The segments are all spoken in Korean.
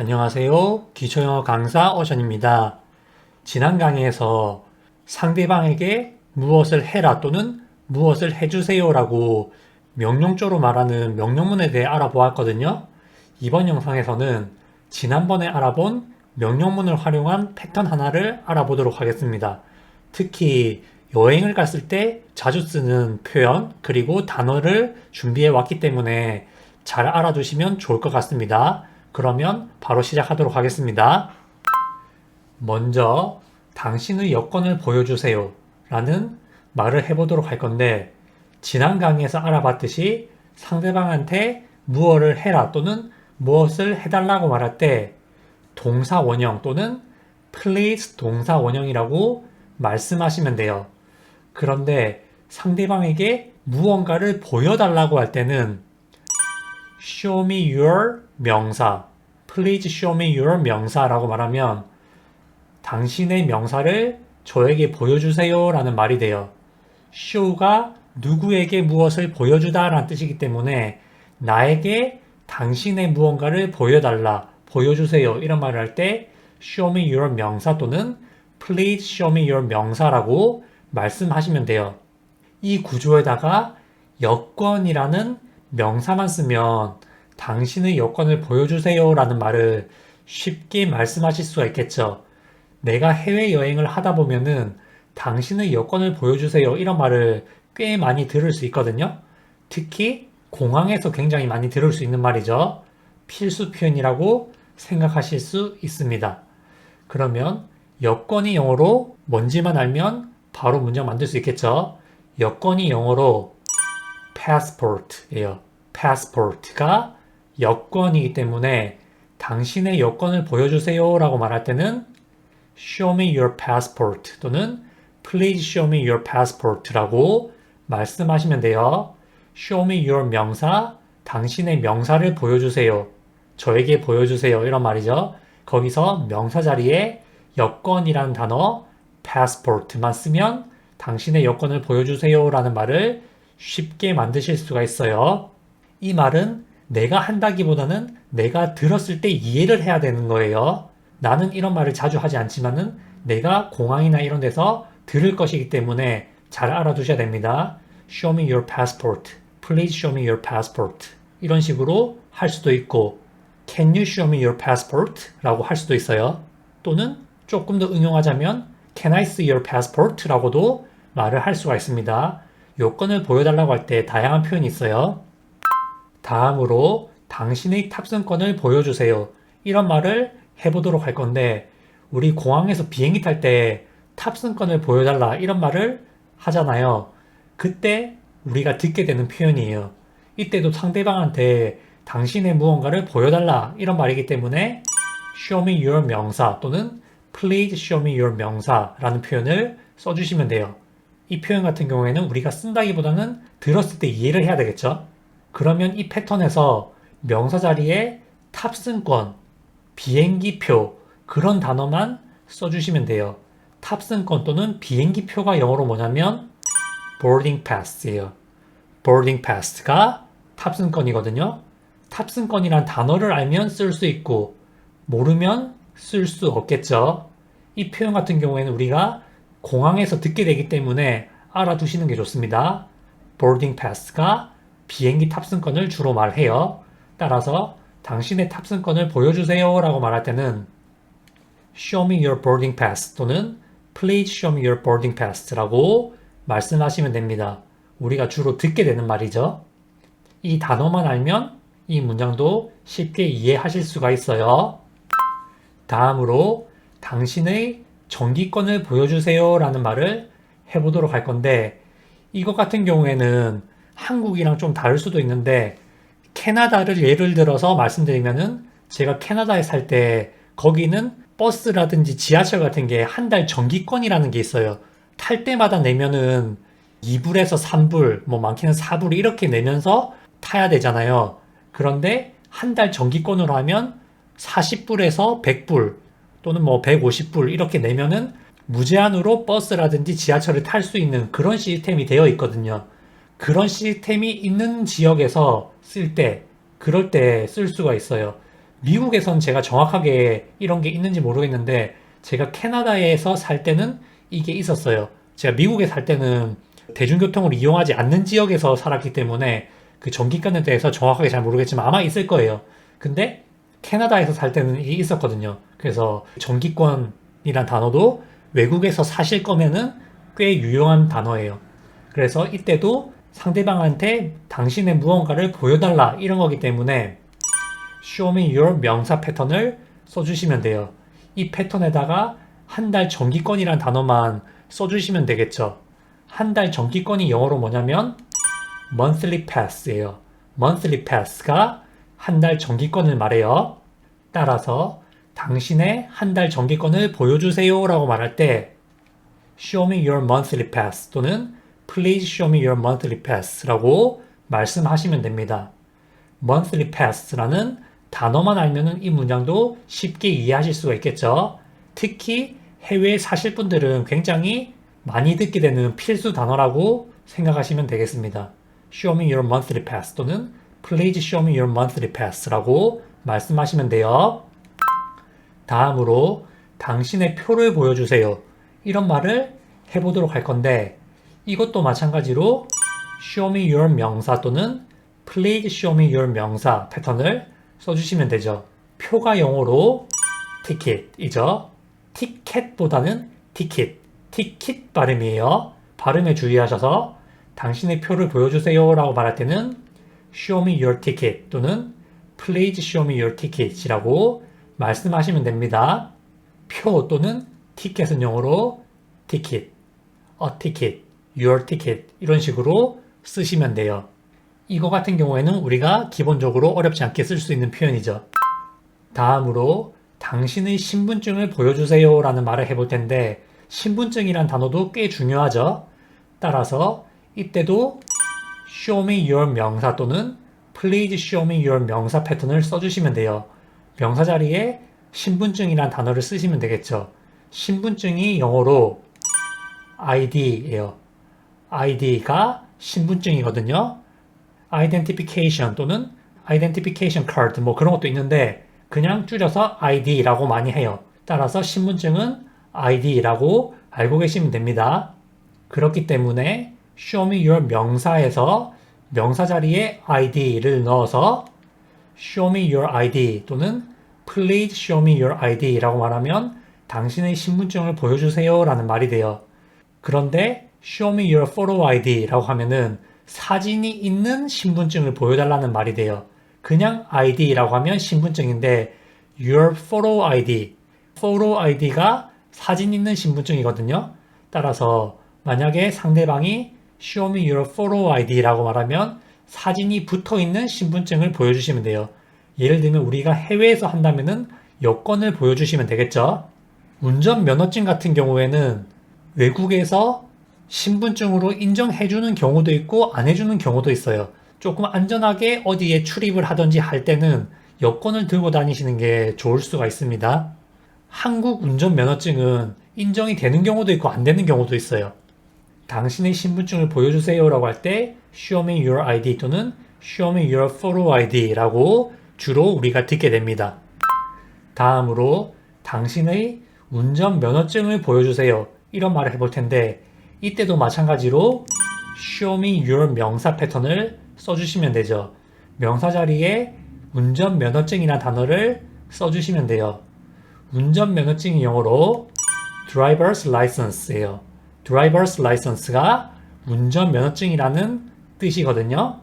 안녕하세요. 기초영어 강사 오션입니다. 지난 강의에서 상대방에게 무엇을 해라 또는 무엇을 해주세요라고 명령조로 말하는 명령문에 대해 알아보았거든요. 이번 영상에서는 지난번에 알아본 명령문을 활용한 패턴 하나를 알아보도록 하겠습니다. 특히 여행을 갔을 때 자주 쓰는 표현 그리고 단어를 준비해 왔기 때문에 잘 알아두시면 좋을 것 같습니다. 그러면 바로 시작하도록 하겠습니다. 먼저 당신의 여권을 보여주세요 라는 말을 해보도록 할 건데, 지난 강의에서 알아봤듯이 상대방한테 무엇을 해라 또는 무엇을 해달라고 말할 때 동사 원형 또는 please 동사 원형이라고 말씀하시면 돼요. 그런데 상대방에게 무언가를 보여달라고 할 때는 show me your 명사, please show me your 명사라고 말하면 당신의 명사를 저에게 보여주세요 라는 말이 돼요. show가 누구에게 무엇을 보여주다 라는 뜻이기 때문에 나에게 당신의 무언가를 보여달라, 보여주세요 이런 말을 할 때 show me your 명사 또는 please show me your 명사라고 말씀하시면 돼요. 이 구조에다가 여권이라는 명사만 쓰면 당신의 여권을 보여주세요 라는 말을 쉽게 말씀하실 수가 있겠죠. 내가 해외여행을 하다 보면은 당신의 여권을 보여주세요 이런 말을 꽤 많이 들을 수 있거든요. 특히 공항에서 굉장히 많이 들을 수 있는 말이죠. 필수 표현이라고 생각하실 수 있습니다. 그러면 여권이 영어로 뭔지만 알면 바로 문장 만들 수 있겠죠. 여권이 영어로 passport예요. passport가 여권이기 때문에 당신의 여권을 보여주세요 라고 말할 때는 show me your passport 또는 please show me your passport 라고 말씀하시면 돼요. show me your 명사, 당신의 명사를 보여주세요. 저에게 보여주세요 이런 말이죠. 거기서 명사 자리에 여권이라는 단어 passport만 쓰면 당신의 여권을 보여주세요 라는 말을 쉽게 만드실 수가 있어요. 이 말은 내가 한다기보다는 내가 들었을 때 이해를 해야 되는 거예요. 나는 이런 말을 자주 하지 않지만은 내가 공항이나 이런 데서 들을 것이기 때문에 잘 알아두셔야 됩니다. Show me your passport. Please show me your passport. 이런 식으로 할 수도 있고 Can you show me your passport? 라고 할 수도 있어요. 또는 조금 더 응용하자면 Can I see your passport? 라고도 말을 할 수가 있습니다. 여권을 보여달라고 할 때 다양한 표현이 있어요. 다음으로 당신의 탑승권을 보여주세요. 이런 말을 해보도록 할 건데, 우리 공항에서 비행기 탈 때 탑승권을 보여달라 이런 말을 하잖아요. 그때 우리가 듣게 되는 표현이에요. 이때도 상대방한테 당신의 무언가를 보여달라 이런 말이기 때문에 show me your 명사 또는 please show me your 명사라는 표현을 써주시면 돼요. 이 표현 같은 경우에는 우리가 쓴다기보다는 들었을 때 이해를 해야 되겠죠. 그러면 이 패턴에서 명사 자리에 탑승권, 비행기표 그런 단어만 써주시면 돼요. 탑승권 또는 비행기표가 영어로 뭐냐면 boarding pass예요. boarding pass가 탑승권이거든요. 탑승권이란 단어를 알면 쓸 수 있고 모르면 쓸 수 없겠죠. 이 표현 같은 경우에는 우리가 공항에서 듣게 되기 때문에 알아두시는 게 좋습니다. boarding pass가 비행기 탑승권을 주로 말해요. 따라서 당신의 탑승권을 보여주세요 라고 말할 때는 show me your boarding pass 또는 please show me your boarding pass 라고 말씀하시면 됩니다. 우리가 주로 듣게 되는 말이죠. 이 단어만 알면 이 문장도 쉽게 이해하실 수가 있어요. 다음으로 당신의 정기권을 보여주세요 라는 말을 해보도록 할 건데, 이것 같은 경우에는 한국이랑 좀 다를 수도 있는데 캐나다를 예를 들어서 말씀드리면은 제가 캐나다에 살 때 거기는 버스라든지 지하철 같은 게 한 달 정기권이라는 게 있어요. 탈 때마다 내면은 2불에서 3불, 뭐 많게는 4불 이렇게 내면서 타야 되잖아요. 그런데 한 달 정기권으로 하면 40불에서 100불 또는 뭐 150불 이렇게 내면은 무제한으로 버스라든지 지하철을 탈 수 있는 그런 시스템이 되어 있거든요. 그런 시스템이 있는 지역에서 쓸 때, 그럴 때 쓸 수가 있어요. 미국에선 제가 정확하게 이런 게 있는지 모르겠는데 제가 캐나다에서 살 때는 이게 있었어요. 제가 미국에 살 때는 대중교통을 이용하지 않는 지역에서 살았기 때문에 그 전기권에 대해서 정확하게 잘 모르겠지만 아마 있을 거예요. 근데 캐나다에서 살 때는 이게 있었거든요. 그래서 전기권이란 단어도 외국에서 사실 거면은 꽤 유용한 단어예요. 그래서 이때도 상대방한테 당신의 무언가를 보여달라 이런 거기 때문에 show me your 명사 패턴을 써주시면 돼요. 이 패턴에다가 한 달 정기권이란 단어만 써주시면 되겠죠. 한 달 정기권이 영어로 뭐냐면 monthly pass예요. monthly pass가 한 달 정기권을 말해요. 따라서 당신의 한 달 정기권을 보여주세요 라고 말할 때 show me your monthly pass 또는 please show me your monthly pass 라고 말씀하시면 됩니다. monthly pass라는 단어만 알면은 이 문장도 쉽게 이해하실 수가 있겠죠. 특히 해외에 사실 분들은 굉장히 많이 듣게 되는 필수 단어라고 생각하시면 되겠습니다. show me your monthly pass 또는 please show me your monthly pass 라고 말씀하시면 돼요. 다음으로 당신의 표를 보여주세요. 이런 말을 해보도록 할 건데 이것도 마찬가지로 show me your 명사 또는 please show me your 명사 패턴을 써주시면 되죠. 표가 영어로 ticket이죠. 티켓보다는 티켓 발음이에요. 발음에 주의하셔서 당신의 표를 보여주세요 라고 말할 때는 show me your ticket 또는 please show me your ticket이라고 말씀하시면 됩니다. 표 또는 티켓은 영어로 ticket, a ticket, your ticket 이런 식으로 쓰시면 돼요. 이거 같은 경우에는 우리가 기본적으로 어렵지 않게 쓸 수 있는 표현이죠. 다음으로 당신의 신분증을 보여주세요 라는 말을 해볼 텐데 신분증이란 단어도 꽤 중요하죠. 따라서 이때도 show me your 명사 또는 please show me your 명사 패턴을 써주시면 돼요. 명사 자리에 신분증이란 단어를 쓰시면 되겠죠. 신분증이 영어로 ID예요. ID가 신분증이거든요. identification 또는 identification card 뭐 그런 것도 있는데 그냥 줄여서 ID라고 많이 해요. 따라서 신분증은 ID라고 알고 계시면 됩니다. 그렇기 때문에 show me your 명사에서 명사 자리에 ID를 넣어서 show me your ID 또는 please show me your ID라고 말하면 당신의 신분증을 보여주세요 라는 말이 돼요. 그런데 show me your photo ID라고 하면은 사진이 있는 신분증을 보여달라는 말이 돼요. 그냥 ID라고 하면 신분증인데 your photo ID, photo ID가 사진 있는 신분증이거든요. 따라서 만약에 상대방이 show me your photo ID라고 말하면 사진이 붙어있는 신분증을 보여주시면 돼요. 예를 들면 우리가 해외에서 한다면은 여권을 보여주시면 되겠죠. 운전면허증 같은 경우에는 외국에서 신분증으로 인정해주는 경우도 있고 안 해주는 경우도 있어요. 조금 안전하게 어디에 출입을 하든지 할 때는 여권을 들고 다니시는 게 좋을 수가 있습니다. 한국 운전면허증은 인정이 되는 경우도 있고 안 되는 경우도 있어요. 당신의 신분증을 보여주세요 라고 할 때 show me your ID 또는 show me your photo ID 라고 주로 우리가 듣게 됩니다. 다음으로 당신의 운전면허증을 보여주세요. 이런 말을 해볼 텐데 이때도 마찬가지로 show me your 명사 패턴을 써주시면 되죠. 명사 자리에 운전면허증이라는 단어를 써주시면 돼요. 운전면허증이 영어로 driver's license예요. driver's license가 운전면허증이라는 뜻이거든요.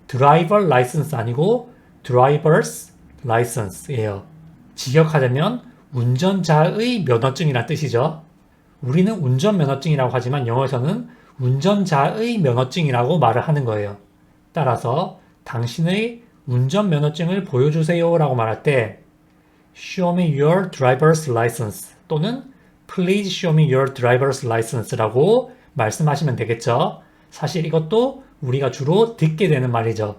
driver license 아니고 driver's license예요. 직역하자면 운전자의 면허증이란 뜻이죠. 우리는 운전면허증이라고 하지만 영어에서는 운전자의 면허증이라고 말을 하는 거예요. 따라서 당신의 운전면허증을 보여주세요 라고 말할 때 show me your driver's license 또는 please show me your driver's license 라고 말씀하시면 되겠죠. 사실 이것도 우리가 주로 듣게 되는 말이죠.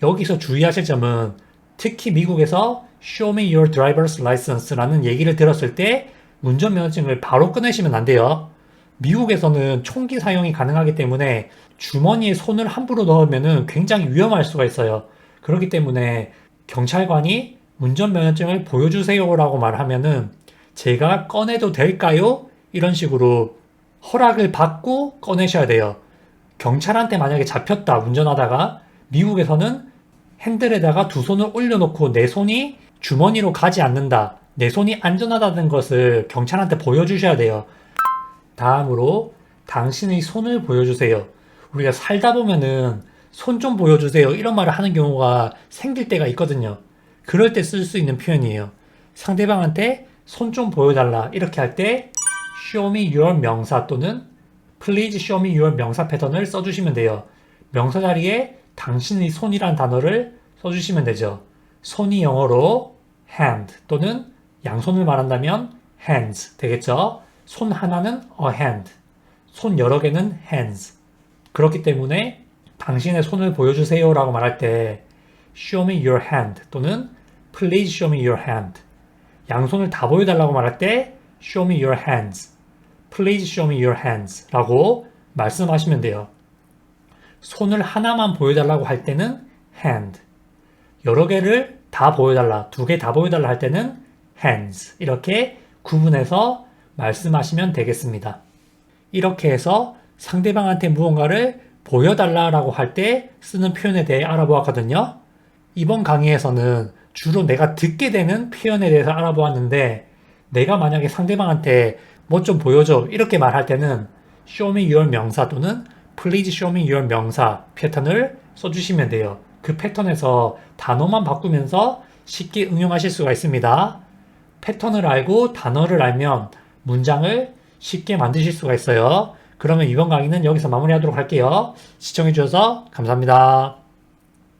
여기서 주의하실 점은 특히 미국에서 show me your driver's license 라는 얘기를 들었을 때 운전면허증을 바로 꺼내시면 안 돼요. 미국에서는 총기 사용이 가능하기 때문에 주머니에 손을 함부로 넣으면 굉장히 위험할 수가 있어요. 그렇기 때문에 경찰관이 운전면허증을 보여주세요라고 말하면은 제가 꺼내도 될까요? 이런 식으로 허락을 받고 꺼내셔야 돼요. 경찰한테 만약에 잡혔다 운전하다가 미국에서는 핸들에다가 두 손을 올려놓고 내 손이 주머니로 가지 않는다. 내 손이 안전하다는 것을 경찰한테 보여주셔야 돼요. 다음으로 당신의 손을 보여주세요. 우리가 살다 보면은 손 좀 보여주세요. 이런 말을 하는 경우가 생길 때가 있거든요. 그럴 때 쓸 수 있는 표현이에요. 상대방한테 손 좀 보여달라. 이렇게 할 때 show me your 명사 또는 please show me your 명사 패턴을 써주시면 돼요. 명사 자리에 당신의 손이란 단어를 써주시면 되죠. 손이 영어로 hand 또는 양손을 말한다면 hands 되겠죠. 손 하나는 a hand, 손 여러 개는 hands. 그렇기 때문에 당신의 손을 보여주세요 라고 말할 때 show me your hand 또는 please show me your hand. 양손을 다 보여달라고 말할 때 show me your hands, please show me your hands 라고 말씀하시면 돼요. 손을 하나만 보여달라고 할 때는 hand, 여러 개를 다 보여달라, 두 개 다 보여달라 할 때는 hands 이렇게 구분해서 말씀하시면 되겠습니다. 이렇게 해서 상대방한테 무언가를 보여달라라고 할 때 쓰는 표현에 대해 알아보았거든요. 이번 강의에서는 주로 내가 듣게 되는 표현에 대해서 알아보았는데 내가 만약에 상대방한테 뭐 좀 보여줘 이렇게 말할 때는 show me your 명사 또는 please show me your 명사 패턴을 써주시면 돼요. 그 패턴에서 단어만 바꾸면서 쉽게 응용하실 수가 있습니다. 패턴을 알고 단어를 알면 문장을 쉽게 만드실 수가 있어요. 그러면 이번 강의는 여기서 마무리하도록 할게요. 시청해주셔서 감사합니다.